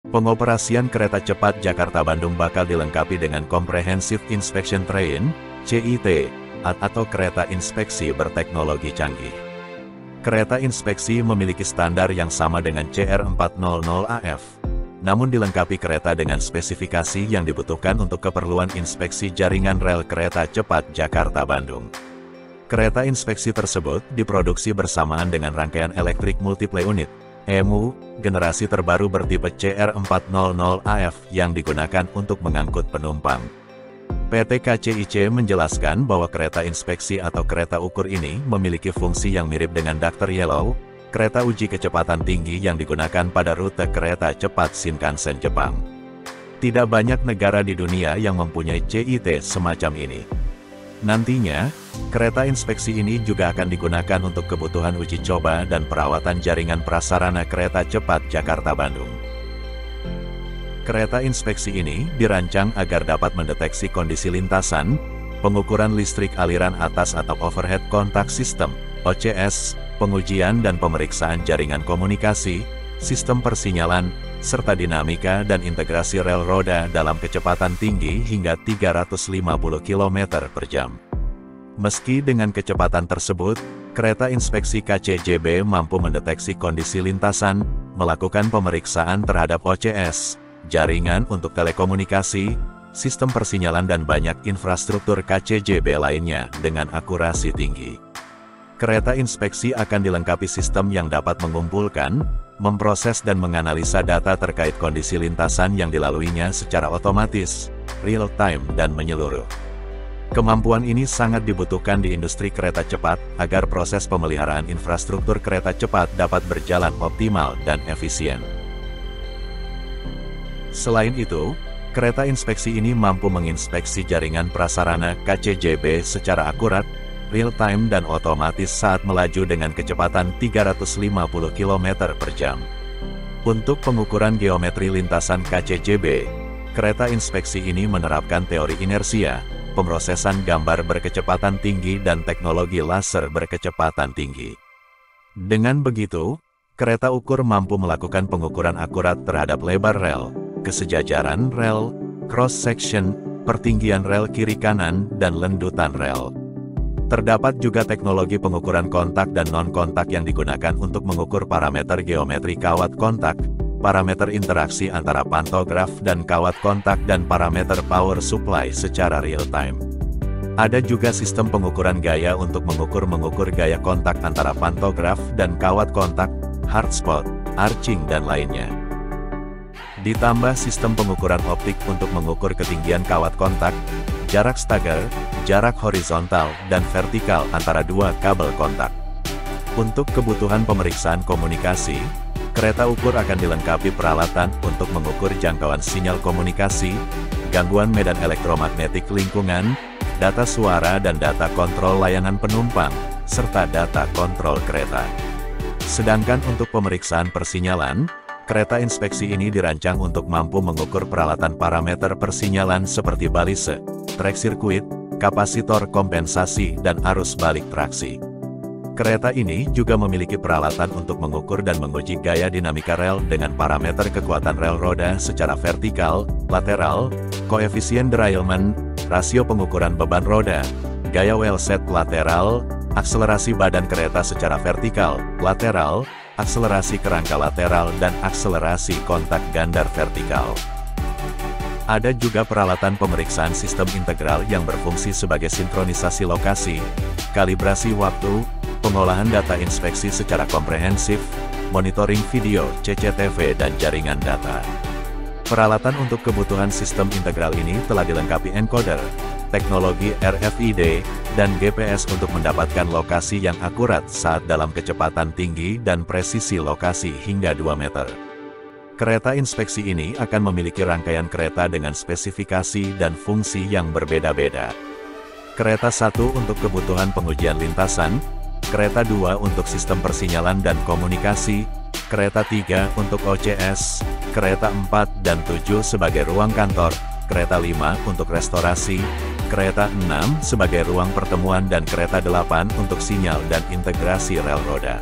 Pengoperasian kereta cepat Jakarta-Bandung bakal dilengkapi dengan Comprehensive Inspection Train, CIT, atau kereta inspeksi berteknologi canggih. Kereta inspeksi memiliki standar yang sama dengan CR400AF, namun dilengkapi kereta dengan spesifikasi yang dibutuhkan untuk keperluan inspeksi jaringan rel kereta cepat Jakarta-Bandung. Kereta inspeksi tersebut diproduksi bersamaan dengan rangkaian elektrik multiple unit, EMU, generasi terbaru bertipe CR400AF yang digunakan untuk mengangkut penumpang. PT KCIC menjelaskan bahwa kereta inspeksi atau kereta ukur ini memiliki fungsi yang mirip dengan Dr. Yellow, kereta uji kecepatan tinggi yang digunakan pada rute kereta cepat Shinkansen Jepang. Tidak banyak negara di dunia yang mempunyai CIT semacam ini. Nantinya, kereta inspeksi ini juga akan digunakan untuk kebutuhan uji coba dan perawatan jaringan prasarana kereta cepat Jakarta-Bandung. Kereta inspeksi ini dirancang agar dapat mendeteksi kondisi lintasan, pengukuran listrik aliran atas atau overhead contact system, OCS, pengujian dan pemeriksaan jaringan komunikasi, sistem persinyalan, serta dinamika dan integrasi rel roda dalam kecepatan tinggi hingga 350 km per jam. Meski dengan kecepatan tersebut, kereta inspeksi KCJB mampu mendeteksi kondisi lintasan, melakukan pemeriksaan terhadap OCS, jaringan untuk telekomunikasi, sistem persinyalan dan banyak infrastruktur KCJB lainnya dengan akurasi tinggi. Kereta inspeksi akan dilengkapi sistem yang dapat mengumpulkan, memproses dan menganalisa data terkait kondisi lintasan yang dilaluinya secara otomatis, real-time dan menyeluruh. Kemampuan ini sangat dibutuhkan di industri kereta cepat agar proses pemeliharaan infrastruktur kereta cepat dapat berjalan optimal dan efisien. Selain itu, kereta inspeksi ini mampu menginspeksi jaringan prasarana KCJB secara akurat, real-time dan otomatis saat melaju dengan kecepatan 350 km per jam. Untuk pengukuran geometri lintasan KCJB, kereta inspeksi ini menerapkan teori inersia, pemrosesan gambar berkecepatan tinggi dan teknologi laser berkecepatan tinggi. Dengan begitu, kereta ukur mampu melakukan pengukuran akurat terhadap lebar rel, kesejajaran rel, cross-section, pertinggian rel kiri kanan, dan lendutan rel. Terdapat juga teknologi pengukuran kontak dan non-kontak yang digunakan untuk mengukur parameter geometri kawat kontak, parameter interaksi antara pantograf dan kawat kontak dan parameter power supply secara real-time. Ada juga sistem pengukuran gaya untuk mengukur gaya kontak antara pantograf dan kawat kontak, hard spot, arcing dan lainnya. Ditambah sistem pengukuran optik untuk mengukur ketinggian kawat kontak, jarak stagger, jarak horizontal dan vertikal antara dua kabel kontak. Untuk kebutuhan pemeriksaan komunikasi, kereta ukur akan dilengkapi peralatan untuk mengukur jangkauan sinyal komunikasi, gangguan medan elektromagnetik lingkungan, data suara dan data kontrol layanan penumpang, serta data kontrol kereta. Sedangkan untuk pemeriksaan persinyalan, kereta inspeksi ini dirancang untuk mampu mengukur peralatan parameter persinyalan seperti balise, trek sirkuit, kapasitor kompensasi, dan arus balik traksi. Kereta ini juga memiliki peralatan untuk mengukur dan menguji gaya dinamika rel dengan parameter kekuatan rel roda secara vertikal, lateral, koefisien derailment, rasio pengukuran beban roda, gaya wheelset lateral, akselerasi badan kereta secara vertikal, lateral, akselerasi kerangka lateral dan akselerasi kontak gandar vertikal. Ada juga peralatan pemeriksaan sistem integral yang berfungsi sebagai sinkronisasi lokasi, kalibrasi waktu, pengolahan data inspeksi secara komprehensif, monitoring video, CCTV dan jaringan data. Peralatan untuk kebutuhan sistem integral ini telah dilengkapi encoder, teknologi RFID, dan GPS untuk mendapatkan lokasi yang akurat saat dalam kecepatan tinggi dan presisi lokasi hingga 2 meter. Kereta inspeksi ini akan memiliki rangkaian kereta dengan spesifikasi dan fungsi yang berbeda-beda. Kereta 1 untuk kebutuhan pengujian lintasan, kereta 2 untuk sistem persinyalan dan komunikasi, kereta 3 untuk OCS, kereta 4 dan 7 sebagai ruang kantor, kereta 5 untuk restorasi, kereta 6 sebagai ruang pertemuan dan kereta 8 untuk sinyal dan integrasi rel roda.